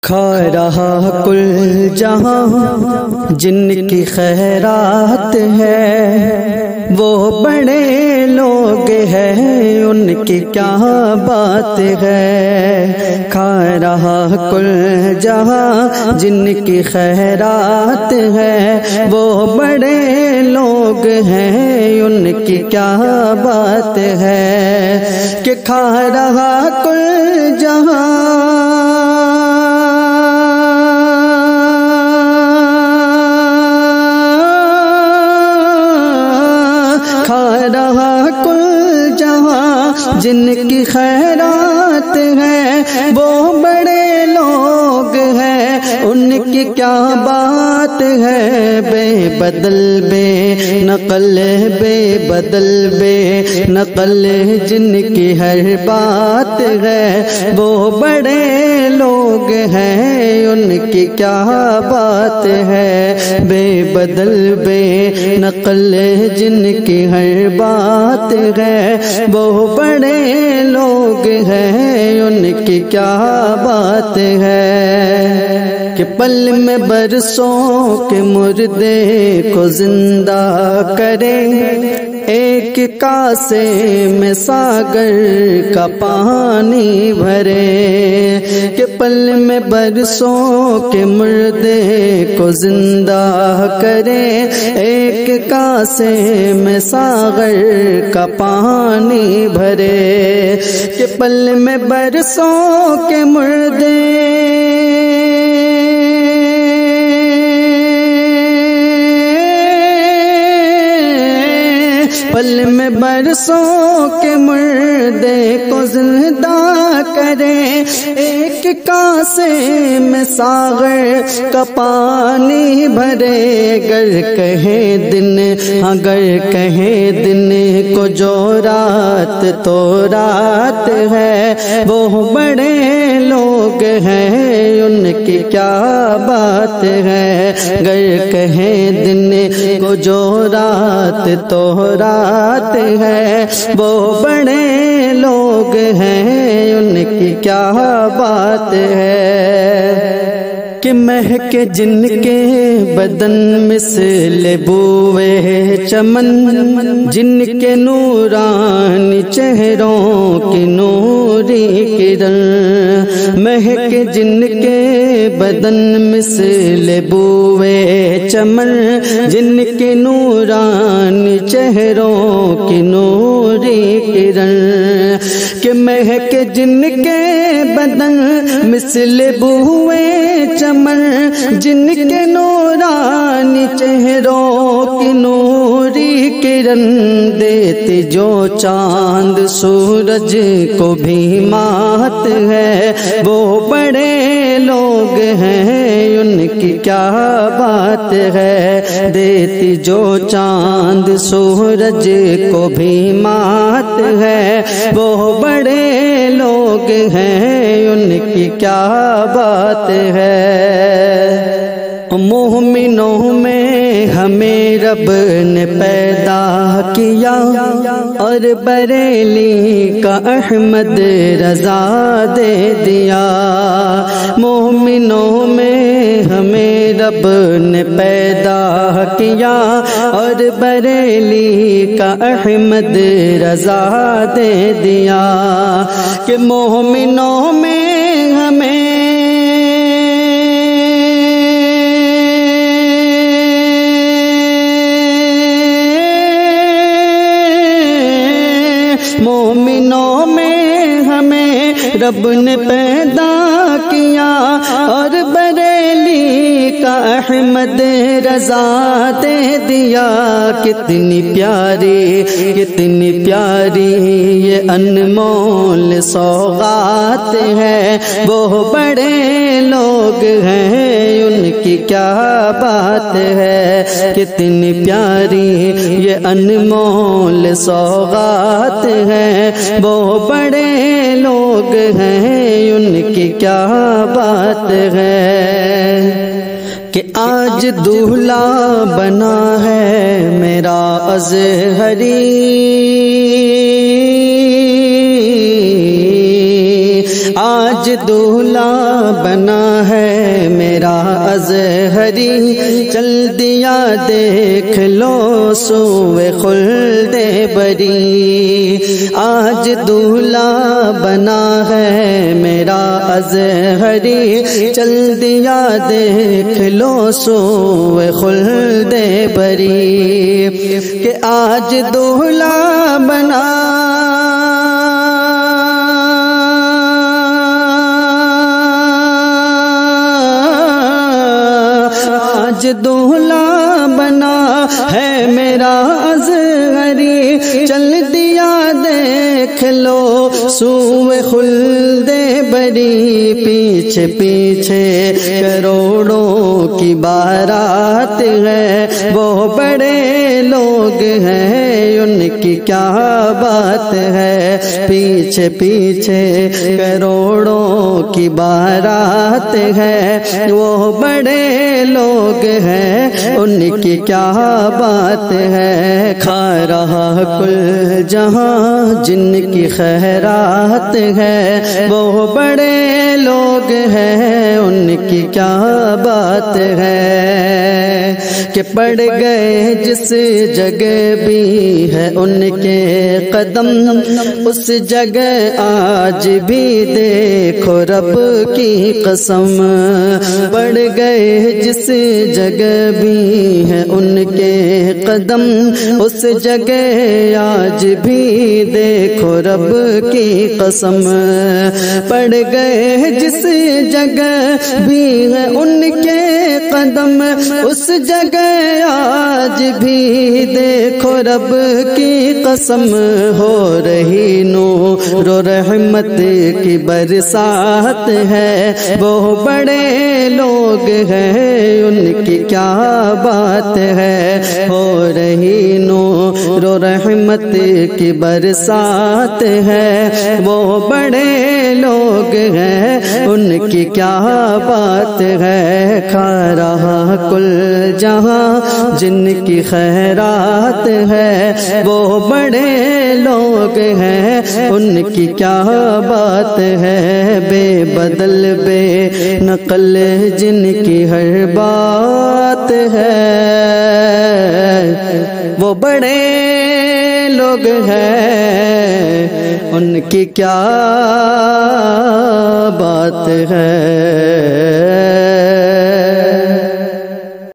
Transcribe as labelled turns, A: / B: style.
A: کھا رہا کل جہاں جن کی خیرات ہے، وہ بڑے لوگ ہیں ان کی کیا بات ہے۔ کھا رہا کل جہاں جن کی خیرات ہے، وہ بڑے لوگ ہیں ان کی کیا بات ہے کہ کھا رہا کل جہاں جن کی خیرات ہے، وہ بڑے لوگ ہیں ان کی کیا بات ہے۔ بے بدل بے نقل بے بدل بے نقل جن کی ہر بات ہے، وہ بڑے لوگ ہیں ان کی کیا بات ہے۔ بے بدل بے نقل جن کی ہر بات ہے، وہ بڑے لوگ ہیں ان کی کیا بات ہے کہ پل میں برسوں کے مردے کو زندہ کرے، ایک کاسے میں ساگر کا پانی بھرے کہ پل میں برسوں کے مردے کو زندہ کرے، ایک کاسے میں ساگر کا پانی بھرے کہ پل میں برسوں کے مردے پل میں برسوں کے مردے کو زندہ کرے، ایک کاسے میں ساغر کا پانی بھرے۔ گر کہے دن اگر کہے دن کو جو رات تو رات ہے، وہ بڑے لوگ ہیں ان کی کیا بات ہے۔ گر کہے دن کو جو رات تو رات ہے، وہ بڑے لوگ ہیں ان کی کیا بات ہے کہ مہک جن کے بدن مثل بوئے چمن، جن کے نورانی چہروں کی نوری کرن، مہک جن کے بدن مثل بوئے چمن، جن کے نورانی چہروں کی نوری کرن کہ مہک جن کے بدن مثل بوئے چمن، جن کے نورانی چہروں کی نوری کرن، دیتی جو چاند سورج کو بھی مات ہے، وہ بڑے لوگ ہیں ان کی کیا بات ہے۔ دیتی جو چاند سورج کو بھی مات ہے، وہ بڑے لوگ ہیں ان کی کیا بات ہے۔ مومنوں میں ہمیں رب نے پیدا کیا، اور بریلی کا احمد رضا دے دیا۔ مومنوں میں ہمیں رب نے پیدا کیا، اور بریلی کا احمد رضا دے دیا کہ مومنوں میں ہمیں مومنوں میں ہمیں رب نے پیدا کیا، اور بریلی کا احمد رضا دے دیا۔ کتنی پیاری کتنی پیاری یہ انمول سوغات ہے، وہ بڑے لوگ ہیں ان کی کیا بات ہے۔ کتنی پیاری یہ انمول سوغات ہے، وہ بڑے لوگ ہیں ان کی کیا بات ہے کہ آج دولہا بنا ہے میرا ازہری، آج دولہا بنا ہے میرا ازہری چل دیا دیکھ لو سوئے خلد بری آج دولہا بنا ہے میرا ازہری چل دیا دیکھ لو سوئے خلد بری کہ آج دولہا بنا آج دولہا بنا ہے میرا ازہری چل دیا دیکھ لو سوئے خلد بری پیچھے پیچھے کروڑوں کی بارات ہے وہ بڑے لوگ ہیں ان کی کیا بات ہے پیچھے پیچھے کروڑوں کی بارات ہے وہ بڑے لوگ ہیں ان کی کیا بات ہے کھا رہا کل جہاں جن کی خیرات ہے وہ بڑے لوگ ہیں ان کی کیا بات ہے کہ پڑ گئے جس جگہ بھی ہے ان کے قدم اس جگہ آج بھی دیکھو رب کی قسم پڑ گئے جس جگہ بھی ہے ان کے قدم اس جگہ آج بھی دیکھو رب کی قسم پڑ گئے جس جگہ بھی ہے ان کے قدم اس جگہ آج بھی دیکھو رب کی قسم ہو رہی نور و رحمت کی برسات ہے وہ بڑے لوگ ہیں ان کی کیا بات ہے ہو رہی نور و رحمت کی برسات ہے وہ بڑے لوگ ہیں ان کی کیا بات ہے کھا رہا کل جہاں جن کی خیرات ہے وہ بڑے لوگ ہیں ان کی کیا بات ہے بے بدل بے نقل جن کی ہر بات ہے وہ بڑے لوگ ہیں ان کی کیا بات ہے